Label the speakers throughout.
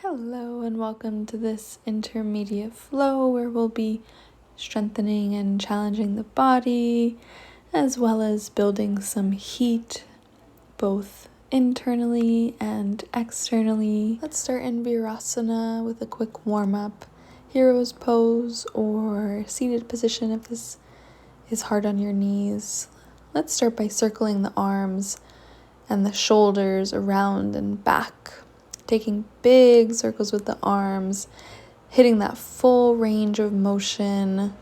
Speaker 1: Hello and welcome to this intermediate flow where we'll be strengthening and challenging the body as well as building some heat both internally and externally. Let's start in Virasana with a quick warm-up, hero's pose or seated position if this is hard on your knees. Let's start by circling the arms and the shoulders around and back. Taking big circles with the arms, hitting that full range of motion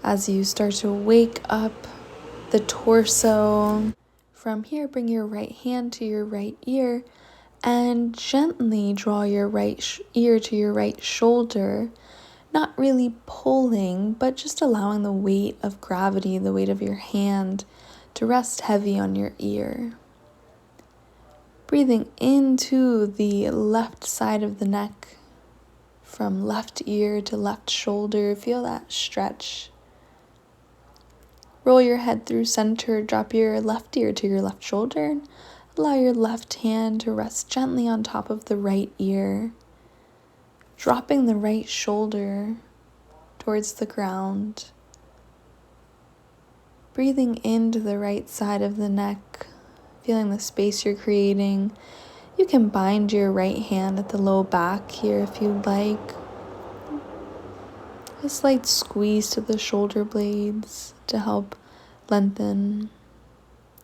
Speaker 1: as you start to wake up the torso. From here, bring your right hand to your right ear and gently draw your right ear to your right shoulder, not really pulling, but just allowing the weight of gravity, the weight of your hand, to rest heavy on your ear. Breathing into the left side of the neck, from left ear to left shoulder, feel that stretch. Roll your head through center, drop your left ear to your left shoulder, allow your left hand to rest gently on top of the right ear, dropping the right shoulder towards the ground. Breathing into the right side of the neck, feeling the space you're creating. You can bind your right hand at the low back here if you'd like. A slight squeeze to the shoulder blades to help lengthen.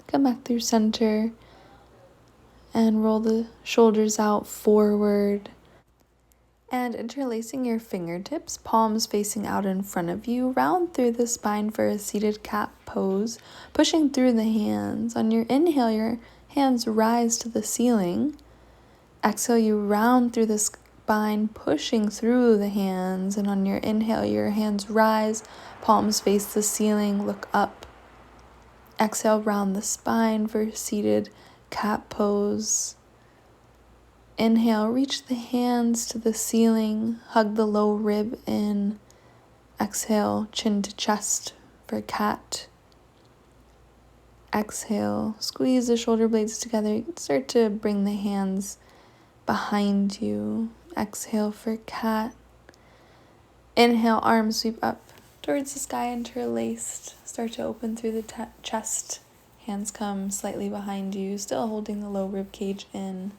Speaker 1: Come back through center and roll the shoulders out forward. And interlacing your fingertips, palms facing out in front of you, round through the spine for a seated cat pose, pushing through the hands. On your inhale, your hands rise to the ceiling. Exhale, you round through the spine, pushing through the hands. And on your inhale, your hands rise, palms face the ceiling, look up. Exhale, round the spine for seated cat pose. Inhale, reach the hands to the ceiling, hug the low rib in. Exhale, chin to chest for cat. Exhale, squeeze the shoulder blades together. You can start to bring the hands behind you. Exhale for cat. Inhale, arms sweep up towards the sky, interlaced. Start to open through the chest. Hands come slightly behind you, still holding the low rib cage in.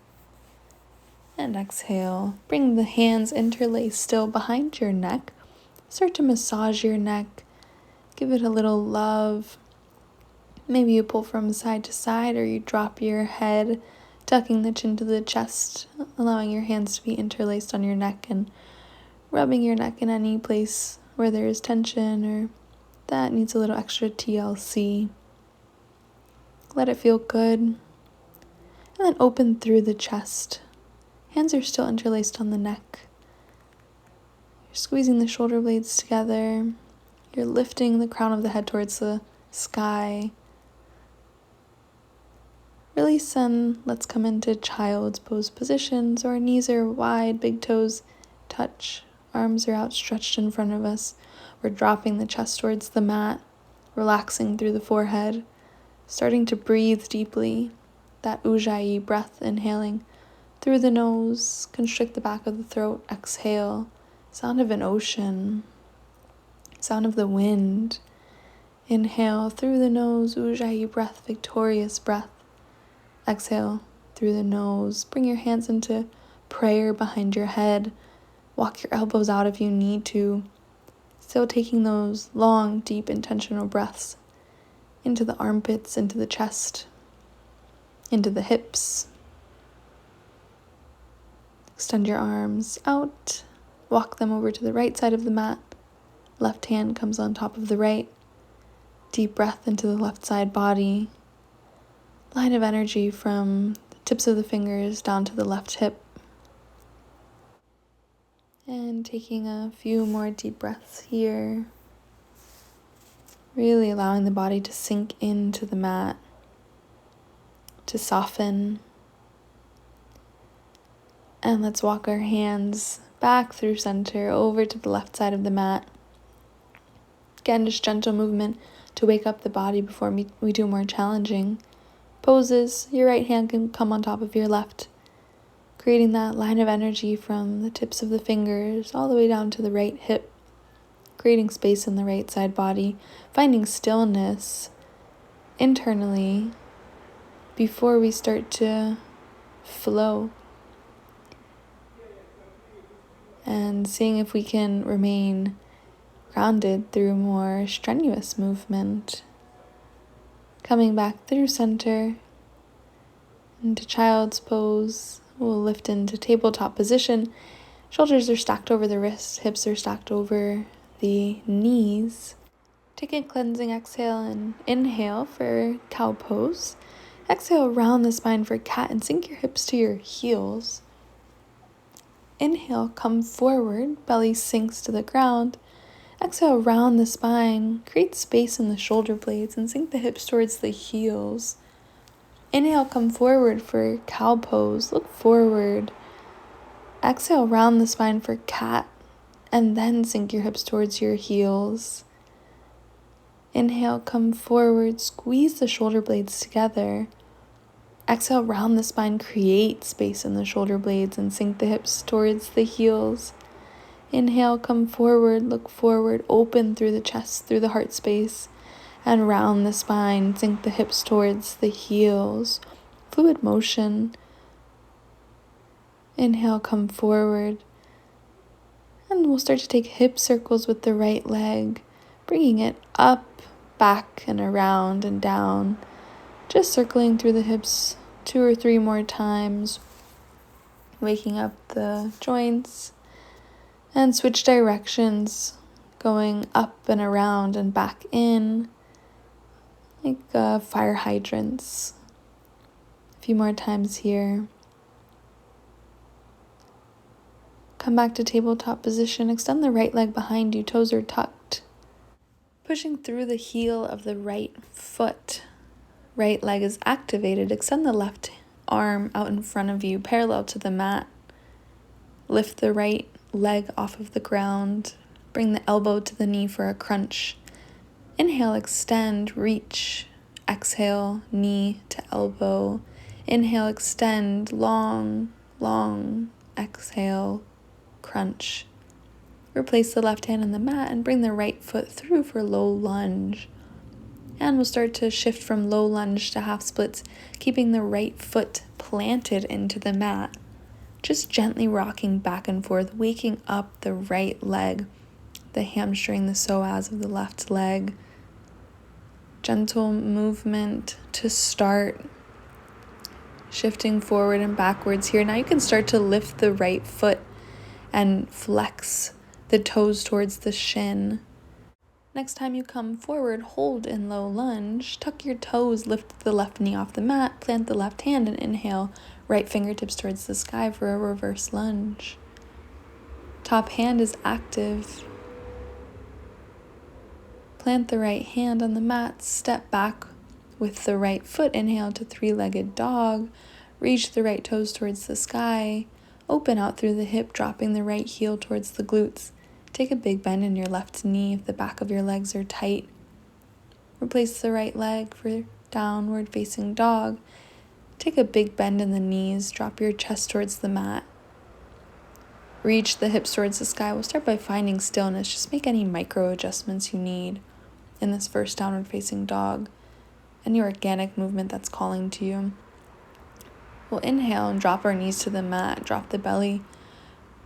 Speaker 1: And exhale, bring the hands interlaced still behind your neck. Start to massage your neck. Give it a little love. Maybe you pull from side to side or you drop your head, tucking the chin to the chest, allowing your hands to be interlaced on your neck and rubbing your neck in any place where there is tension or that needs a little extra TLC. Let it feel good. And then open through the chest. Hands are still interlaced on the neck. You're squeezing the shoulder blades together. You're lifting the crown of the head towards the sky. Release and let's come into child's pose positions. Our knees are wide, big toes touch. Arms are outstretched in front of us. We're dropping the chest towards the mat, relaxing through the forehead, starting to breathe deeply. That Ujjayi breath, inhaling through the nose, constrict the back of the throat, exhale. Sound of an ocean, sound of the wind. Inhale through the nose, Ujjayi breath, victorious breath. Exhale through the nose. Bring your hands into prayer behind your head. Walk your elbows out if you need to. Still taking those long, deep, intentional breaths into the armpits, into the chest, into the hips. Extend your arms out, walk them over to the right side of the mat. Left hand comes on top of the right. Deep breath into the left side body. Line of energy from the tips of the fingers down to the left hip. And taking a few more deep breaths here. Really allowing the body to sink into the mat, to soften. And let's walk our hands back through center over to the left side of the mat. Again, just gentle movement to wake up the body before we do more challenging poses. Your right hand can come on top of your left. creating that line of energy from the tips of the fingers all the way down to the right hip, creating space in the right side body, finding stillness internally before we start to flow, and seeing if we can remain grounded through more strenuous movement. Coming back through center into child's pose. We'll lift into tabletop position. Shoulders are stacked over the wrists, hips are stacked over the knees. Take a cleansing exhale and inhale for cow pose. Exhale, round the spine for cat and sink your hips to your heels. Inhale, come forward, belly sinks to the ground. Exhale, round the spine, create space in the shoulder blades and sink the hips towards the heels. Inhale, come forward for cow pose, look forward. Exhale, round the spine for cat and then sink your hips towards your heels. Inhale, come forward, squeeze the shoulder blades together. Exhale, round the spine, create space in the shoulder blades and sink the hips towards the heels. Inhale, come forward, look forward, open through the chest, through the heart space, and round the spine, sink the hips towards the heels. Fluid motion. Inhale, come forward. And we'll start to take hip circles with the right leg, bringing it up, back, and around and down. Just circling through the hips 2 or 3 more times, waking up the joints, and switch directions, going up and around and back in, like fire hydrants. A few more times here. Come back to tabletop position, extend the right leg behind you, toes are tucked. Pushing through the heel of the right foot. Right leg is activated. Extend the left arm out in front of you, parallel to the mat. Lift the right leg off of the ground. Bring the elbow to the knee for a crunch. Inhale, extend, reach. Exhale, knee to elbow. Inhale, extend, long, long. Exhale, crunch. Replace the left hand on the mat and bring the right foot through for low lunge. And we'll start to shift from low lunge to half splits, keeping the right foot planted into the mat. Just gently rocking back and forth, waking up the right leg, the hamstring, the psoas of the left leg. Gentle movement to start. Shifting forward and backwards here. Now you can start to lift the right foot and flex the toes towards the shin. Next time you come forward, hold in low lunge, tuck your toes, lift the left knee off the mat, plant the left hand and inhale, right fingertips towards the sky for a reverse lunge. Top hand is active. Plant the right hand on the mat, step back with the right foot, inhale to 3-legged dog, reach the right toes towards the sky, open out through the hip, dropping the right heel towards the glutes. Take a big bend in your left knee if the back of your legs are tight. Replace the right leg for downward facing dog. Take a big bend in the knees, drop your chest towards the mat. Reach the hips towards the sky. We'll start by finding stillness. Just make any micro adjustments you need in this first downward facing dog. Any organic movement that's calling to you. We'll inhale and drop our knees to the mat. Drop the belly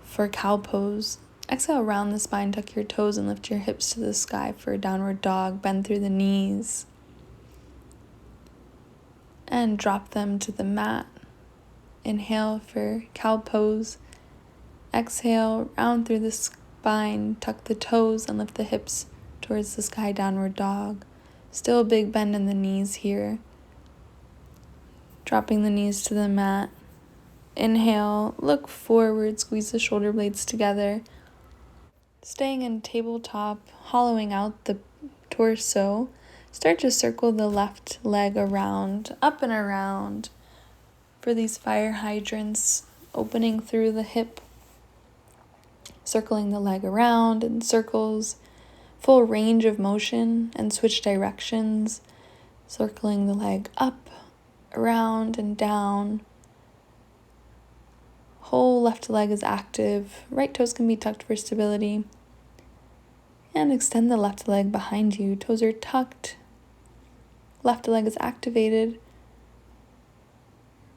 Speaker 1: for cow pose. Exhale, round the spine, tuck your toes and lift your hips to the sky for a downward dog. Bend through the knees. And drop them to the mat. Inhale for cow pose. Exhale, round through the spine, tuck the toes and lift the hips towards the sky, downward dog. Still a big bend in the knees here. Dropping the knees to the mat. Inhale, look forward, squeeze the shoulder blades together. Staying in tabletop, hollowing out the torso. Start to circle the left leg around, up and around for these fire hydrants, opening through the hip, circling the leg around in circles, full range of motion and switch directions, circling the leg up, around and down. Whole left leg is active. Right toes can be tucked for stability. And extend the left leg behind you. Toes are tucked. Left leg is activated.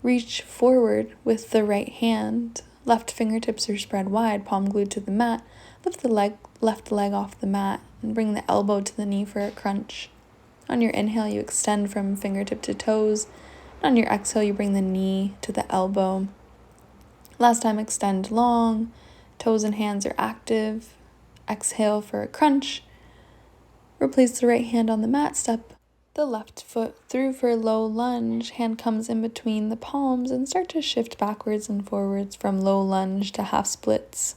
Speaker 1: Reach forward with the right hand. Left fingertips are spread wide, palm glued to the mat. Lift the left leg off the mat and bring the elbow to the knee for a crunch. On your inhale, you extend from fingertip to toes. On your exhale, you bring the knee to the elbow. Last time, extend long. Toes and hands are active. Exhale for a crunch. Replace the right hand on the mat. Step the left foot through for a low lunge. Hand comes in between the palms and start to shift backwards and forwards from low lunge to half splits.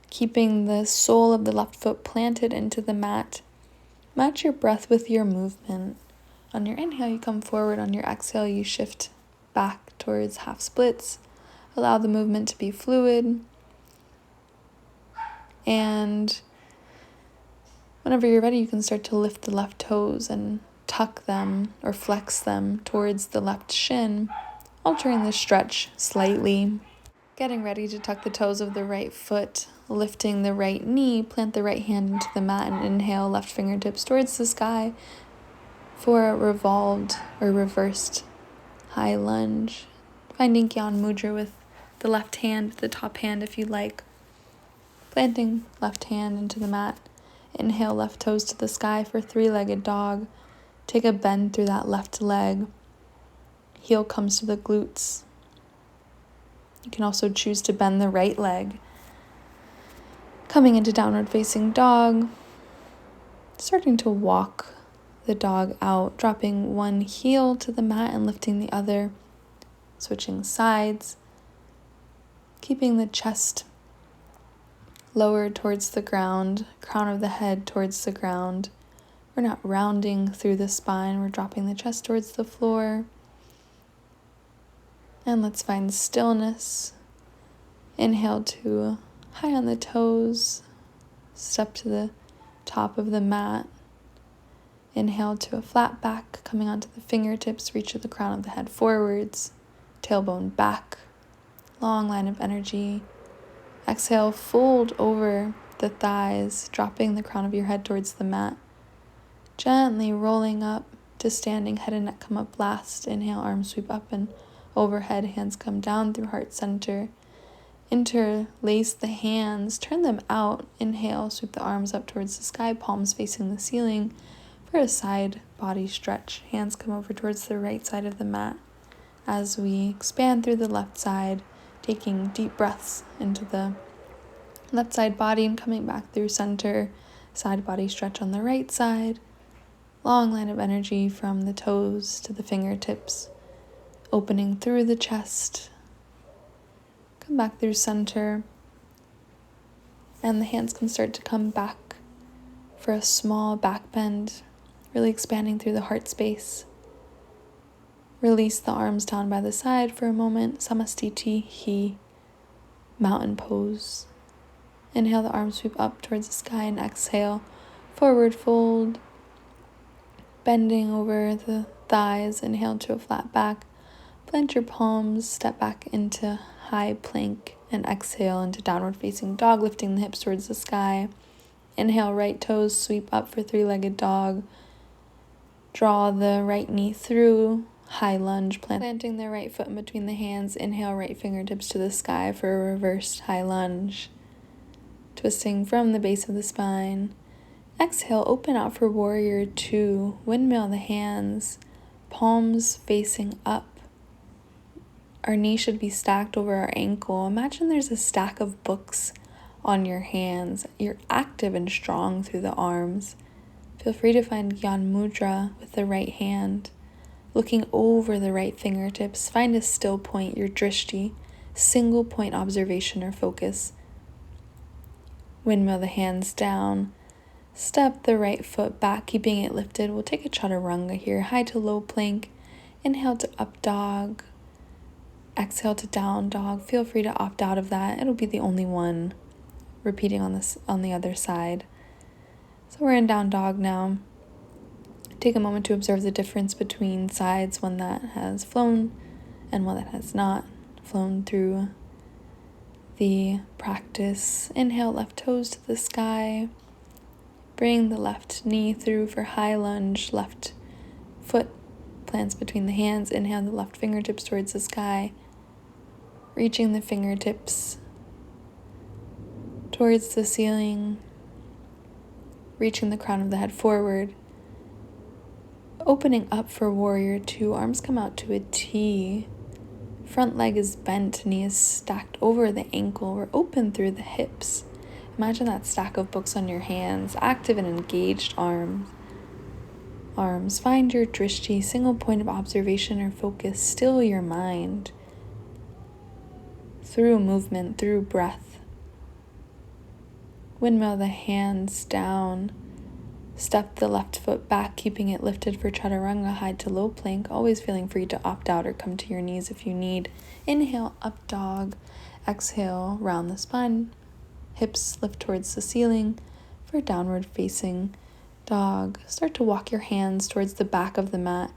Speaker 1: Keeping the sole of the left foot planted into the mat. Match your breath with your movement. On your inhale, you come forward. On your exhale, you shift back towards half splits. Allow the movement to be fluid. And whenever you're ready, you can start to lift the left toes and tuck them or flex them towards the left shin, altering the stretch slightly. Getting ready to tuck the toes of the right foot, lifting the right knee, plant the right hand into the mat and inhale left fingertips towards the sky for a revolved or reversed high lunge. Finding Gyan Mudra with the left hand, the top hand if you like. Planting left hand into the mat. Inhale left toes to the sky for three-legged dog. Take a bend through that left leg. Heel comes to the glutes. You can also choose to bend the right leg. Coming into downward facing dog. Starting to walk the dog out, dropping one heel to the mat and lifting the other. Switching sides. Keeping the chest lowered towards the ground, crown of the head towards the ground. We're not rounding through the spine, we're dropping the chest towards the floor. And let's find stillness. Inhale to high on the toes, step to the top of the mat. Inhale to a flat back, coming onto the fingertips, reach the crown of the head forwards, tailbone back, long line of energy. Exhale, fold over the thighs, dropping the crown of your head towards the mat. Gently rolling up to standing, head and neck come up last. Inhale, arms sweep up and overhead, hands come down through heart center. Interlace the hands, turn them out. Inhale, sweep the arms up towards the sky, palms facing the ceiling for a side body stretch. Hands come over towards the right side of the mat as we expand through the left side, taking deep breaths into the left side body and coming back through center, side body stretch on the right side. Long line of energy from the toes to the fingertips, opening through the chest. Come back through center, and the hands can start to come back for a small back bend, really expanding through the heart space. Release the arms down by the side for a moment, Samastiti Hi, mountain pose. Inhale, the arms sweep up towards the sky, and exhale, forward fold, bending over the thighs. Inhale to a flat back. Plant your palms, step back into high plank, and exhale into downward facing dog, lifting the hips towards the sky. Inhale, right toes sweep up for three-legged dog. Draw the right knee through, high lunge, planting the right foot in between the hands. Inhale, right fingertips to the sky for a reversed high lunge. Twisting from the base of the spine. Exhale, open out for warrior two. Windmill the hands, palms facing up. Our knee should be stacked over our ankle. Imagine there's a stack of books on your hands. You're active and strong through the arms. Feel free to find Gyan Mudra with the right hand. Looking over the right fingertips, find a still point, your drishti, single point observation or focus. Windmill the hands down. Step the right foot back, keeping it lifted. We'll take a chaturanga here, high to low plank. Inhale to up dog. Exhale to down dog. Feel free to opt out of that. It'll be the only one. Repeating on the other side. So we're in down dog now. Take a moment to observe the difference between sides, one that has flown and one that has not flown through the practice. Inhale, left toes to the sky. Bring the left knee through for high lunge. Left foot plants between the hands. Inhale the left fingertips towards the sky. Reaching the fingertips towards the ceiling. Reaching the crown of the head forward. Opening up for warrior two. Arms come out to a T. Front leg is bent, knee is stacked over the ankle. We're open through the hips. Imagine that stack of books on your hands, active and engaged arms. Find your drishti, single point of observation or focus. Still your mind through movement, through breath. Windmill the hands down. Step the left foot back, keeping it lifted for chaturanga, high to low plank, always feeling free to opt out or come to your knees if you need. Inhale, up dog. Exhale, round the spine. Hips lift towards the ceiling for downward facing dog. Start to walk your hands towards the back of the mat,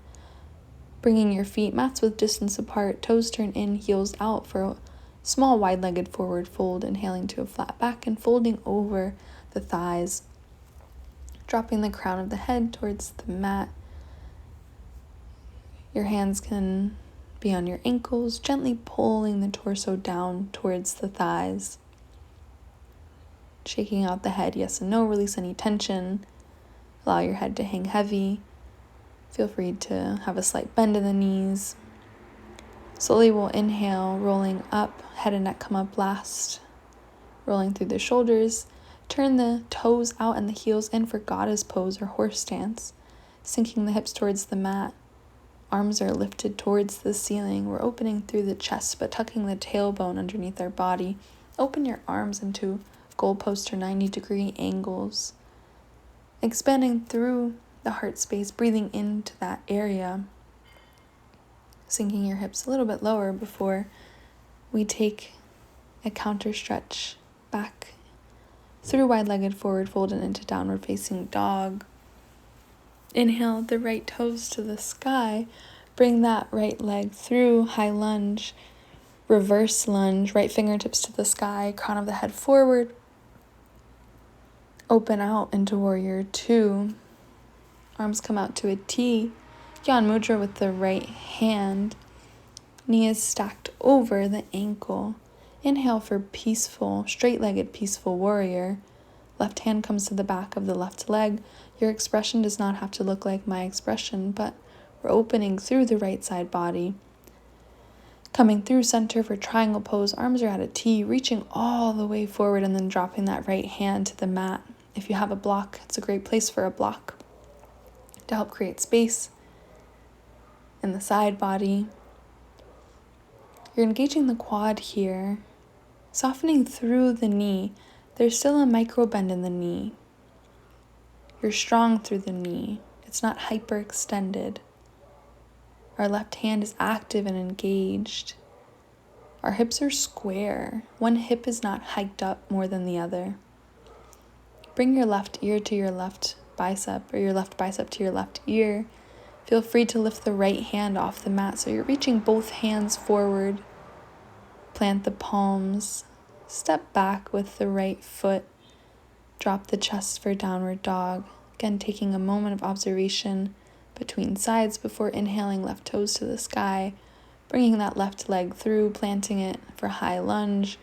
Speaker 1: bringing your feet mats width distance apart, toes turn in, heels out for a small wide-legged forward fold, inhaling to a flat back and folding over the thighs. Dropping the crown of the head towards the mat. Your hands can be on your ankles, gently pulling the torso down towards the thighs. Shaking out the head, yes and no, release any tension. Allow your head to hang heavy. Feel free to have a slight bend in the knees. Slowly we'll inhale, rolling up, head and neck come up last. Rolling through the shoulders. Turn the toes out and the heels in for goddess pose or horse stance. Sinking the hips towards the mat. Arms are lifted towards the ceiling. We're opening through the chest, but tucking the tailbone underneath our body. Open your arms into goalpost or 90-degree angles. Expanding through the heart space, breathing into that area. Sinking your hips a little bit lower before we take a counter stretch back through wide-legged forward fold and into downward facing dog. Inhale the right toes to the sky. Bring that right leg through high lunge, reverse lunge, right fingertips to the sky, crown of the head forward. Open out into warrior two. Arms come out to a T. Gyan Mudra with the right hand. Knee is stacked over the ankle. Inhale for peaceful, straight-legged peaceful warrior. Left hand comes to the back of the left leg. Your expression does not have to look like my expression, but we're opening through the right side body. Coming through center for triangle pose. Arms are at a T, reaching all the way forward and then dropping that right hand to the mat. If you have a block, it's a great place for a block to help create space in the side body. You're engaging the quad here. Softening through the knee. There's still a micro bend in the knee. You're strong through the knee. It's not hyperextended. Our left hand is active and engaged. Our hips are square. One hip is not hiked up more than the other. Bring your left ear to your left bicep or your left bicep to your left ear. Feel free to lift the right hand off the mat so you're reaching both hands forward. Plant the palms, step back with the right foot, drop the chest for downward dog. Again, taking a moment of observation between sides before inhaling left toes to the sky, bringing that left leg through, planting it for high lunge,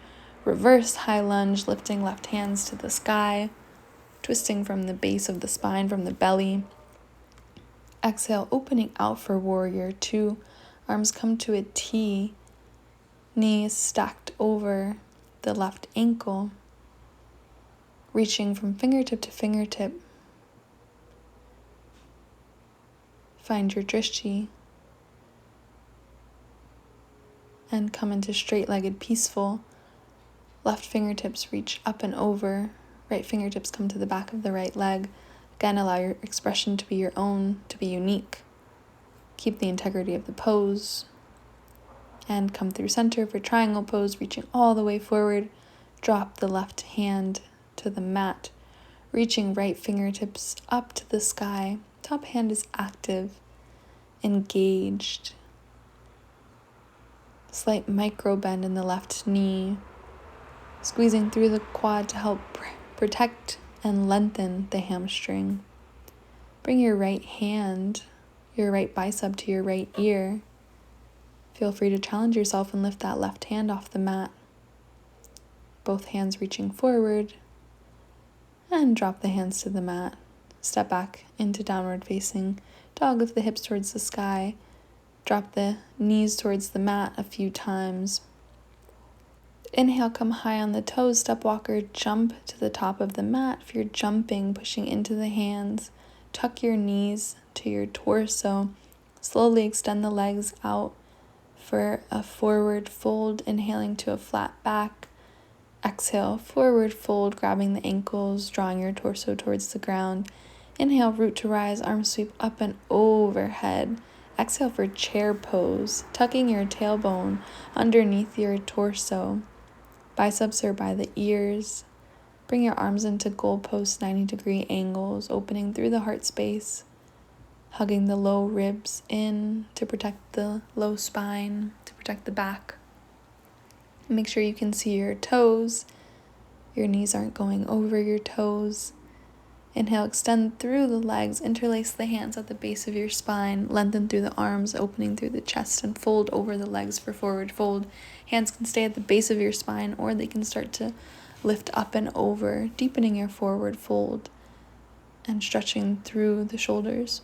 Speaker 1: reverse high lunge, lifting left hands to the sky, twisting from the base of the spine, from the belly. Exhale, opening out for warrior two. Arms come to a T. Knees stacked over the left ankle, reaching from fingertip to fingertip. Find your drishti and come into straight-legged peaceful. Left fingertips reach up and over. Right fingertips come to the back of the right leg. Again, allow your expression to be your own, to be unique. Keep the integrity of the pose. And come through center for triangle pose, reaching all the way forward. Drop the left hand to the mat, reaching right fingertips up to the sky. Top hand is active, engaged. Slight micro bend in the left knee. squeezing through the quad to help protect and lengthen the hamstring. Bring your right hand, your right bicep to your right ear. Feel free to challenge yourself and lift that left hand off the mat. Both hands reaching forward, and drop the hands to the mat. Step back into downward facing dog. Lift the hips towards the sky. Drop the knees towards the mat a few times. Inhale, come high on the toes. Step walker, jump to the top of the mat. If you're jumping, pushing into the hands, tuck your knees to your torso. Slowly extend the legs out for a forward fold, inhaling to a flat back. Exhale, forward fold, grabbing the ankles, drawing your torso towards the ground. Inhale, root to rise, arms sweep up and overhead. Exhale for chair pose, tucking your tailbone underneath your torso. Biceps are by the ears. Bring your arms into goalpost 90-degree angles, opening through the heart space, hugging the low ribs in to protect the low spine, to protect the back. Make sure you can see your toes. Your knees aren't going over your toes. Inhale, extend through the legs, interlace the hands at the base of your spine, lengthen through the arms, opening through the chest, and fold over the legs for forward fold. Hands can stay at the base of your spine, or they can start to lift up and over, deepening your forward fold and stretching through the shoulders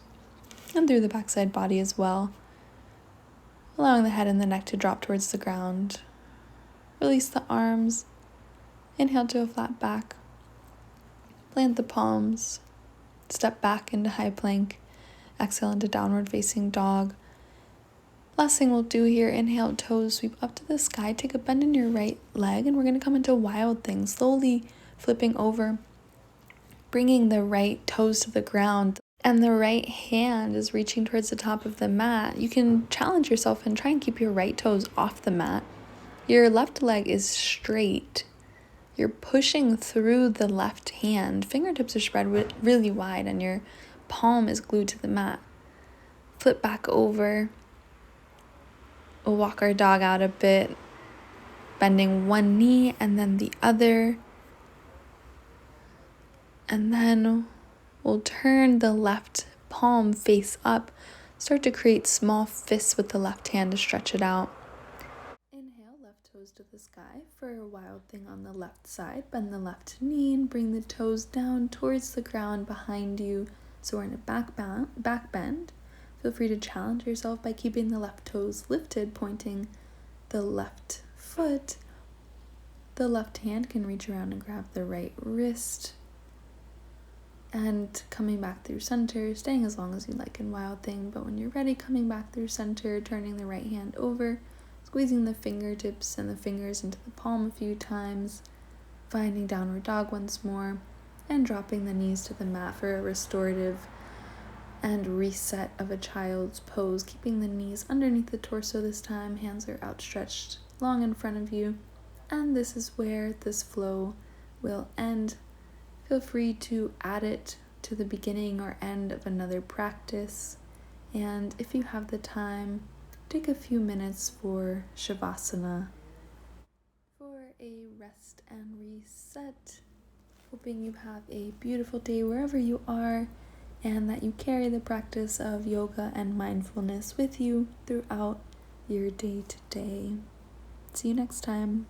Speaker 1: and through the backside body as well, allowing the head and the neck to drop towards the ground. Release the arms. Inhale to a flat back. Plant the palms. Step back into high plank. Exhale into downward facing dog. Last thing we'll do here, inhale, toes sweep up to the sky. Take a bend in your right leg, and we're going to come into wild thing, slowly flipping over, bringing the right toes to the ground, and the right hand is reaching towards the top of the mat. You can challenge yourself and try and keep your right toes off the mat. Your left leg is straight. You're pushing through the left hand. Fingertips are spread really wide, and your palm is glued to the mat. Flip back over. We'll walk our dog out a bit, bending one knee and then the other. And then we'll turn the left palm face up. Start to create small fists with the left hand to stretch it out. Inhale, left toes to the sky for a wild thing on the left side. Bend the left knee and bring the toes down towards the ground behind you. So we're in a back bend. Feel free to challenge yourself by keeping the left toes lifted, pointing the left foot. The left hand can reach around and grab the right wrist. And coming back through center, staying as long as you like in Wild Thing, but when you're ready, coming back through center, turning the right hand over, squeezing the fingertips and the fingers into the palm a few times, finding downward dog once more, and dropping the knees to the mat for a restorative and reset of a child's pose, keeping the knees underneath the torso this time. Hands are outstretched long in front of you, and this is where this flow will end. Feel free to add it to the beginning or end of another practice, and if you have the time, take a few minutes for Shavasana for a rest and reset. Hoping you have a beautiful day wherever you are, and that you carry the practice of yoga and mindfulness with you throughout your day-to-day. See you next time.